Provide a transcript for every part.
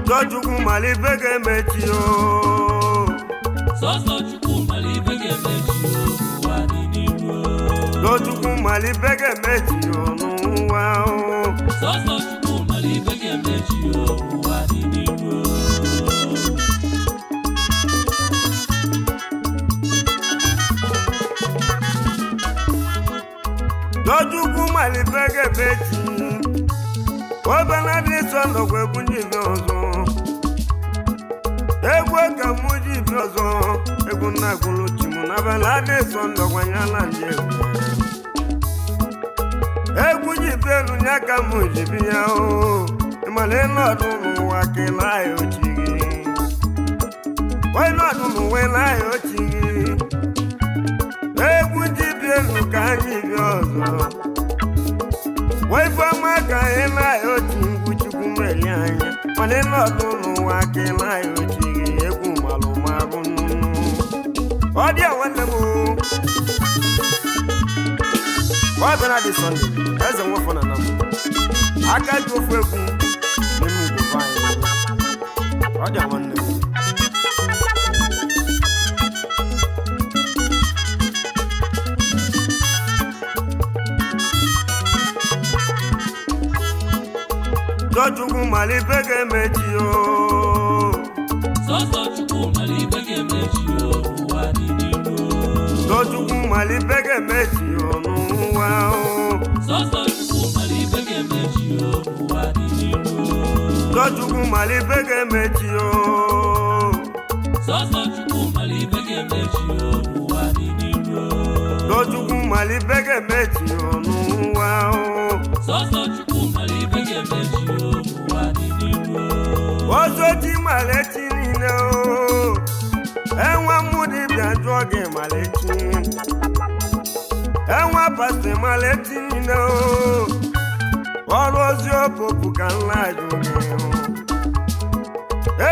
Sojuku malibege metio. Sojuku malibege metio. Sojuku malibege metio nuwa o. Sojuku malibege metio nuwa. Sojuku malibege metio. Obana de sondo kwe kunji biozo. Egwe kamuji biozo. Egu na kulu chimu na bala de sondo kwa nyala njewe. Egu jibelu nyaka muji biyao. Imaleno dunu wake na yo chigi. Waino dunu we na yo chigi. Egu jibelu kanji biozo. Waifama kaena yo chingu chukumelianya. Maneno dunu wake na yo chigi. Egu malu marunu. Odia wandemu. Wabena di Sunday. Eze mwafona namu. Aka jofu egu. Nemu kufanya. Odia wandemu. Sojuku malibege metio. Sojuku malibege metio Sojuku malibege metio nuwa o. Sojuku malibege metio Sojuku malibege metio. Sojuku malibege metio Sojuku malibege metio nuwa o. Sojuku malibege metio Ozoti maleti nina o. Enwa mudi bianjoge maleti. Enwa paste maleti nina o. Orozi opopu kanla joge o.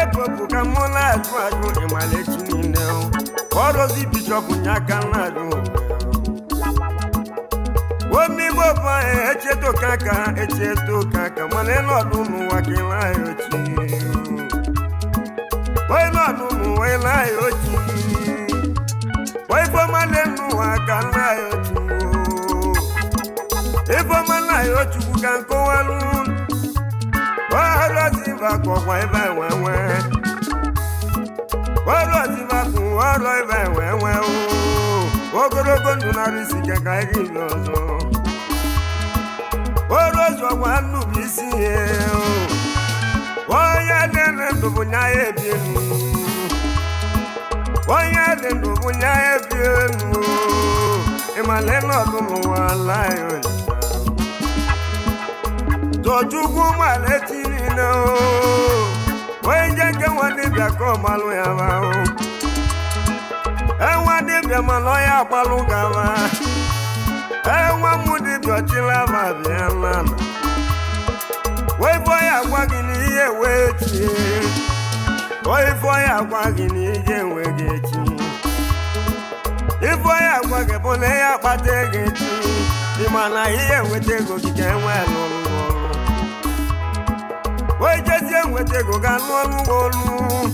Epopu kamula ajwajo maleti nina o. Orozi bishop nyaka na joge o. Omi bopa echeto kaka maneno dunu wakila yochi. Waino dunu wakila yochi. Waifo manenu wakala yochi. Ifo mana yochi kukanko walun. Waro ziva kwa iba wewe. Waro ziva kuwaro iba wewe o. Ogorogo ndunarisi keka igilozo. Orozo wanu bisi ye o. Oya dene ndubunya ebienu. Oya dene ndubunya ebienu. Imaleno dunu wala yo. Sojuku maleti nina o. Oye ke wani biako malu ya ba o. Enwa dibia maloya palu gama. Enwa mudi biochila babiana. Waifoya kwa gini ye wechi. Waifoya kwa gini ye wegechi. Ifoya kwa kepone ya pategechi. Imana iye wetego kikewe lulu. Wejesi ye wetego kanolu wolu.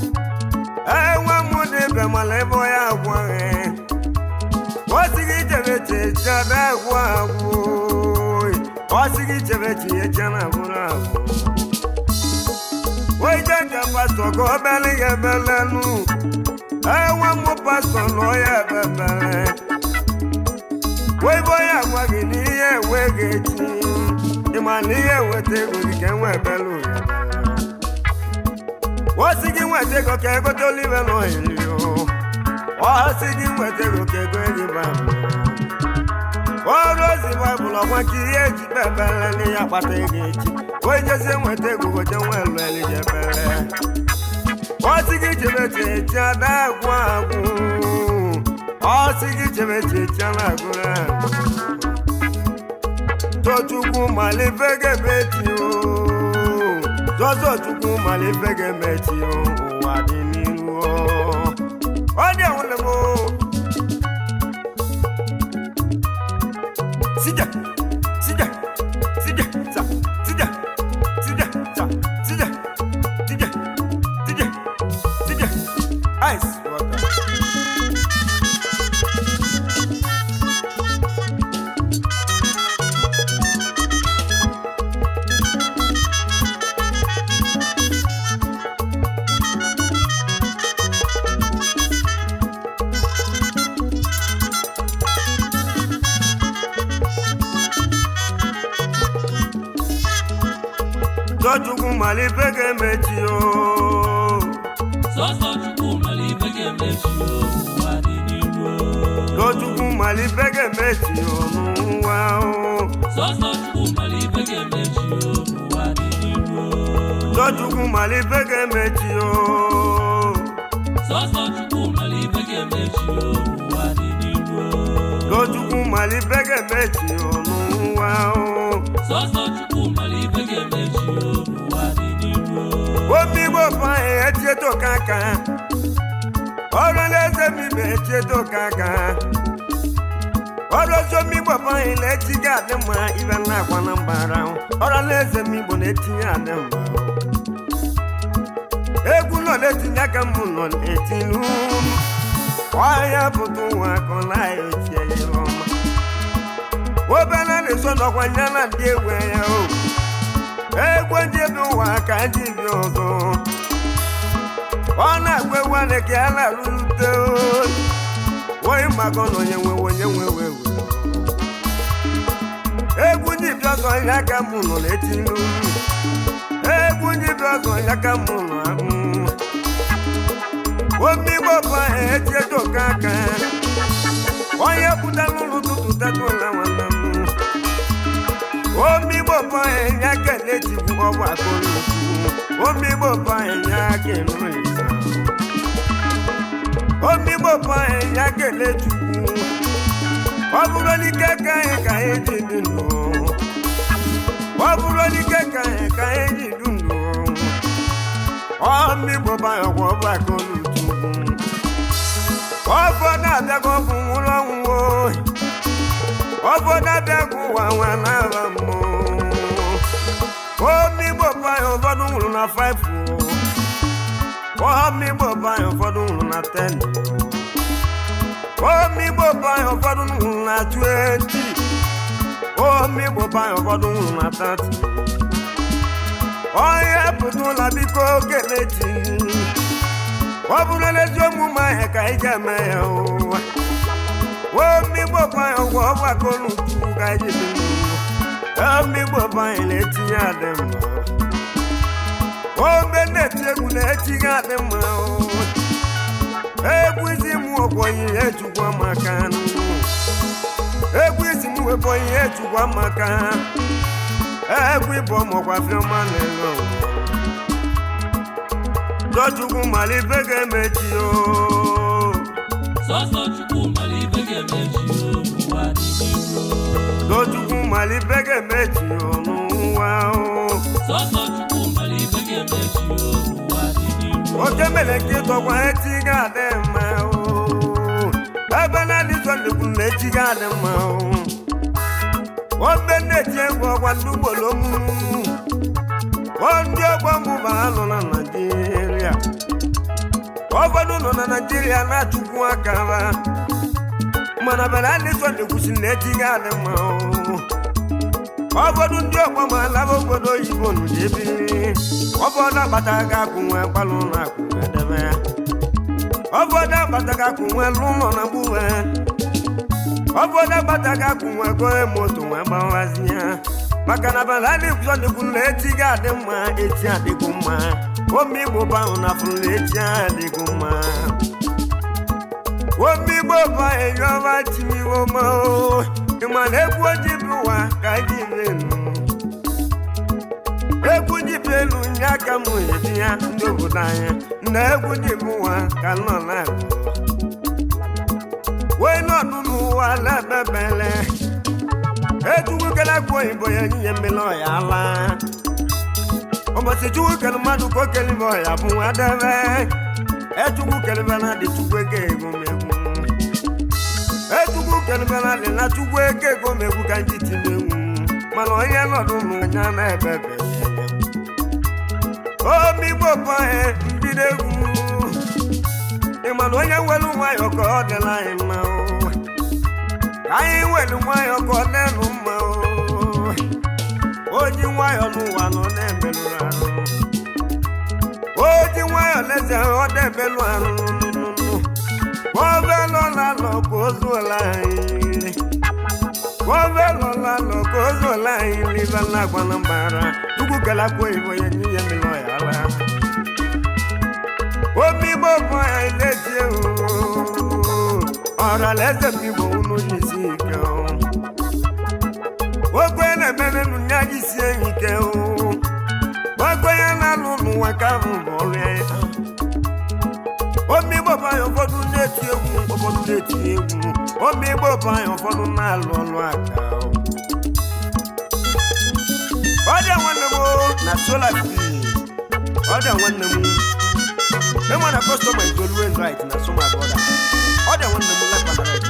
Enwa mudi bia malebo ya kwa he. chada agwụ ọ sị gị chebe tinye chana agwụrụ agwụ oje ka pastọ ka ọ bịala ya ebelenu enwe mụ pastọ nọ ya ebebere oibo ya gwa gị na ihe enweghị echi ịma na ihe weta ego gị ka enwe ebelu ya ọ sị gị nweta ego ka egote olive na ohiri ọ sị gị nweta ego ka ego gị babụ ọrụ ozi baịbụl ọgwa ka ihe eji kpebere n'ihe akpata ego echi onye jezie nweta ego gote nwa elu elije ebere ọ sị gị chebe chechi ada agwụ agwụ ọ sị gị chebe chechi ala agwụrụ agwụ tochukwu malife ga-emechi zọzọ chukwu malife ga-emechi ụwa dị n'iru ọ dị enwere m sija sija sija sa sija sija sa sija sija sija sija ice water Chukwu malife ga-emechi sọsọ Chukwu malife ga-emechi ụwa dị n'iru Chukwu malife ga-emechi n'ụwa sọsọ Chukwu malife ga-emechi ụwa dị n'iru Chukwu malife ga-emechi sọsọ Chukwu malife ga-emechi ụwa dị n'iru Chukwu malife ga-emechi n'ụwa sọsọ Chukwu malife ga-emechi ụwa dị n'iru omigbo fanyị echieto kaka ọrụ n'eze mibe echieto kaka ọrụ ozi omigbo fanyị na-echi gị adị mma ibe na-akwa na mbara ọrụ n'eze migbo na-etinye adị mma egwu nọ na-etinye aka m nọ na-etilu ọhịa pụta ụwa akọ na-ahịa ochie yiri ọma obere na-eso nọkwa nya na ndị egwe ya o egwu ndị ebe ụwa ka ndị bi ọzọ ọ na-agwa egwu ana ka ya na-arụte onye maka na onye nwe egwu ndị bi ọzọ ya ka mụ nọ na-etilu egwu ndị bi ọzọ ya ka mụ nọ ahụ omigbo bụ echieto ka aka onye pụta n'ụlọ ụtụtụ tetụla nwanne m omigbo bụ ya kele chikwu ọgwụ akụrụkwu omigbo bụ ya kele olisa omigbo bụ ya kele chukwu ọ bụrụ n'ike ka anyị ka anyị ji dị ndụ ọ bụrụ n'ike ka anyị ka anyị ji dị ndụ omigbo bụ ọgwụ akụrụkwu ọfọdụ abịago bụ nwụrụ ọnwụwo ọfọdụ abịago ụwa nwa na-aba mmụọ omigbo banyị ụfọdụ nwụrụ na 5 omigbo banyị ụfọdụ nwụrụ na 10 omigbo banyị ụfọdụ nwụrụ na 20 omigbo banyị ụfọdụ nwụrụ na 30 onye pụtụla biko kelechi ọ bụrụ n'ezi omume ahụ ka anyị ga-eme ya ụwa omigbo banyị ụgwọ ọgbakọrọ utu ka anyị dị omigbo banyị na-etinye adị mma ome na-eti egwu na-etinye adị mma egwu isi m ọkwọ ihe ejukwa maka egwu isi m wepụ ihe ejukwa maka egwu ịbụ ọmọkwa fiọma na-ere Chukwu malife ga-emechi sọsọ Chukwu malife ga-emechi ụwa dị n'iru Chukwu malife ga-emechi n'ụwa sọsọ Chukwu malife ga-emechi ụwa dị n'iru oke mere ka ịtọkwa echi ga-adị mma ebe na-adị sọndekwu na echi ga-adị mma obe na-eti egwu ọgwa ndị ugboro mụrụ ndị ọgbọ mụba ha nọ na Naịjirịa ụfọdụ nọ na Naịjirịa na-achụkwu aka ha mana bala ni so de kusi leti gale ma obodu ndi okwa ma la obodo yibo nu debi obodo bataga kunwe palu na kudebe obodo bataga kunwe luno na buwe obodo bataga kunwe go moto we bawazia makana bala ni so de kun leti gale ma eti adiguma omi bo ba una fun leti adiguma omi bo ba eyo ba ti mi wo mo imale ku jibuwa ka jibenu egwu jibelu nyaka mu ya ndobudanya na egwu jibuwa ka no na we no nunu wala bebele etugu kala ko ibo ya nyemelo ya la omo se tugu kala madu ko kelimo ya bu adave etugu kala bana de tugwege egomegu etugu kelbela le na tugwege egomegu kanji timewu malo ye lodunu nya na ebebe o mi bopa e mbidegu e malo ye welu wayo ko de la ima o kai welu wayo ko de nu ma o ji wayo nu wa no na ebelu aro o ji wayo leze o de belu aro Wovelo la lo kozo la ile Wovelo la lo kozo la ile bala kwana mbara Tugu kala ko ibo ye ni yemi lo ya la Omi bo mo ile ti o Ora leze mi bo unu jisike o Wogwe na bene nu nyaji sie ike o Wogwe ya na lu nu wa ka mu bo re Omi baba yo fodu leti ewu obodu leti ewu Omi baba yo fodu na lolu aka Oja wanne mo na sola fi Oja wanne mo E wanna customer is always right na so my brother Oja wanne mo like my right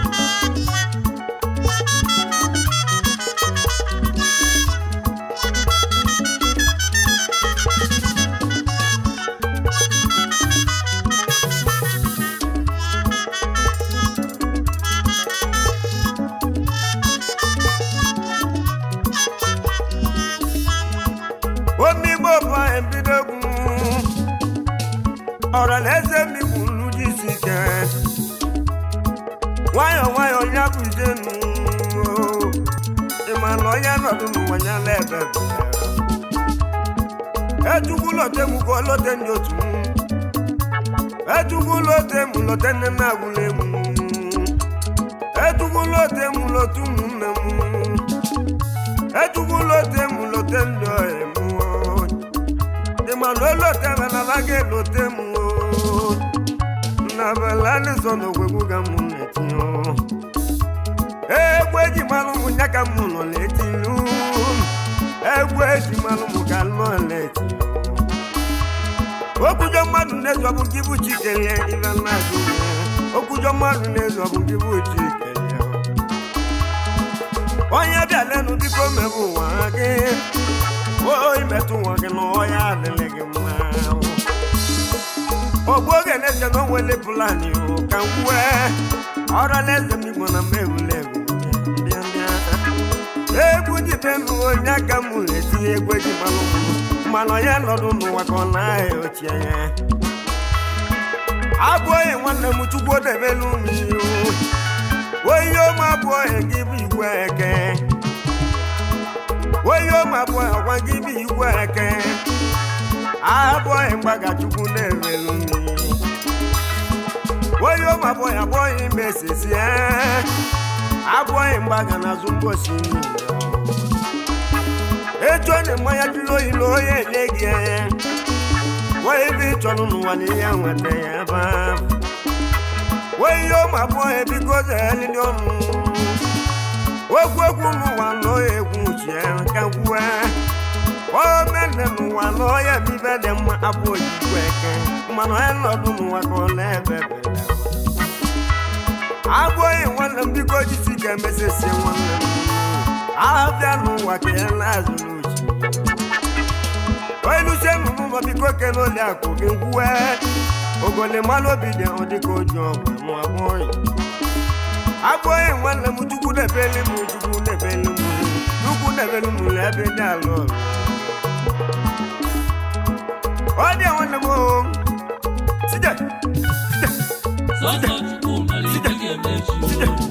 Ora leze mi kunu jisike Wayo nyaku jenu Ima loya nodunu wanya lebe Ejugu lote mu ko lote njotu Ejugu lote mu lote nena gulemu Ejugu lote mu lotu nemu Ejugu lote mu lote ndoemu Ima lote vana lage lote mu Na balani sono gwega munetio Egweji malu munyaka muno letinu Egweji malu mukalo letio Okujo madu nezo abukibu chikele ila nazu Okujo madu nezo abukibu chikele Oya bialenu biko mebu wage Oy metu wage no oya lelege mao Ogboge neze no wele plani o kanwe Ora neze mi gona mewule Bia Egwu di penu o nyaka muleti egwe di malu Malo ya lodu nu wakona e ochie Aboye wanne muchugwo de belu mi o Oyo ma boy give you work Oyo ma boy wa give you work Aboy mbaga chukwu na-ewelu mi Oyo ma boy mesisi Aboy mbaga na zumbosi Echo ne maya dilo ilo ye legi Oyo bi chonu nuwa ni ya nwete ya ba Oyo ma boy because eli ni onu Ogwegwu nuwa no egwu chie kankwe O mene nuwa no ya mi bede ma abo yiweke Mano eno nuwa ko lebebe Abo yi wana mbiko jisike mesese wana Abia nuwa ke na zuluchi O ilushe nuwa biko ke no le akoge ngwe Ogole malo bide odiko jo mu aboyi abụghị nwanne m chukwu debeli m chukwu debeli m chukwu debeli m n'ebe dị alụ ọ dị nwanne m sije sọsọ chukwu mara ife ga-emechi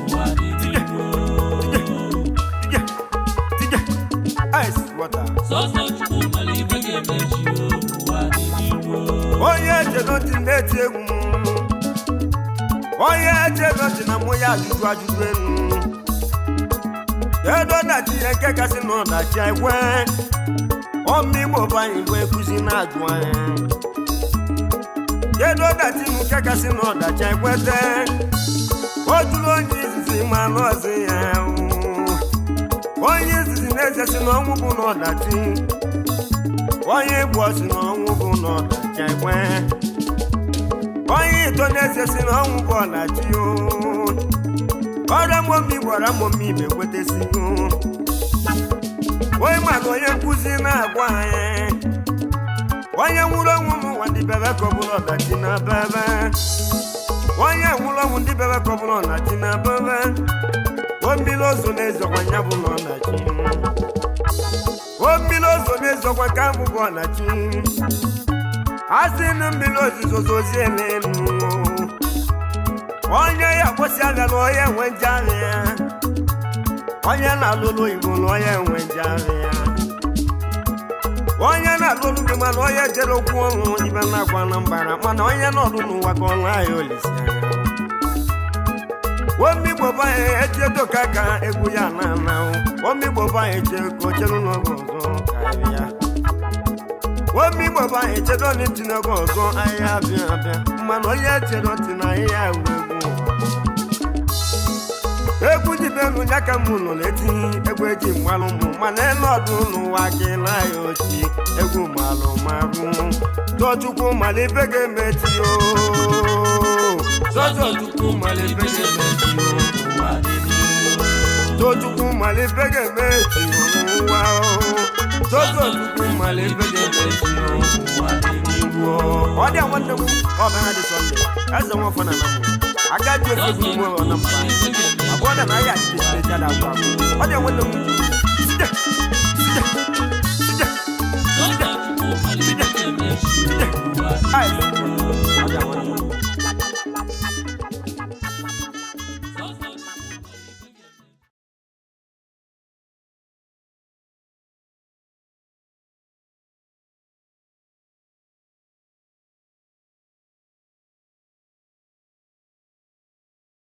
ụwa dị n'ihu ice water sọsọ chukwu mara ife ga-emechi ụwa dị n'ihu onye echedo ntị na-eti egwu m onye echedo ntị na mụ ya ajụjụ ajụjụ elu kedu ọdachi ihe nke kasị na ọdachi ekwe ọmịgbo bụ anyị bụ ekuzi na-ajụ anyị kedu ọdachi m nke kasị na ọdachi ekwete o jụrụ onye izizi ma n'ọzi ya onye izizi na-ezesi na ọnwụ bụ na ọdachi onye igbo si na ọnwụ bụ na ọdachi ekwe onye ito na-ezesi na ọnwụ bụ ọdachi ọrịa mmomi gwara mmomi ibe kwetesigo onye maka onye nkụzi na-agwa anyị onye nwụrụ ọnwụ n'ụwa ndị bebe ka ọ bụla ọdachi na bebe onye nwụrụ ọnwụ ndị bebe ka ọ bụla ọdachi na bebe ommiri ozo na-ezokwa ya bụ na ọdachi ommiri ozo na-ezokwa ka abụghị ọdachi asị na mmiri ozizo zozie n'elu onye ya kwụsị abịa na onye nwe njarị ya onye na-alụlụ igbo na onye nwe njarị ya onye na-alụlụ gị mana onye jere okwu ọnwụ ibe na-agwa na mbara mana onye nọdụ n'ụwa ka ọnụ ahịa olisi anya omigbo banye echiedo ka ka egwu ya na-ana omigbo banye eche ka ocheru n'oge ọzọ karịa omigbo banye echedo n'iti n'oge ọzọ ahịa abịa abịa mana onye echedo ntị na ahịa ewu egwu jibenu ya ka mụ nọ na-etinye egwu eji mgbalụ mụ mana ịnọdụ n'ụwa gị na-aya ochi egwu malụ marụ Chukwu mara ife ga-emechi sọsọ chukwu mara ife ga-emechi ụwa dị n'ihu Chukwu mara ife ga-emechi n'ụwa sọsọ chukwu mara ife ga-emechi ụwa dị n'ihu ọ dị nwanne m ọ bịara dị sọnde eze nwa fana na mụ agaghị efu mụ ọ na mba abụọ na ya dị jada agwa ọ dị nwanne m sije sije sije sọsọ chukwu mara ife ga-emechi ụwa dị n'ihu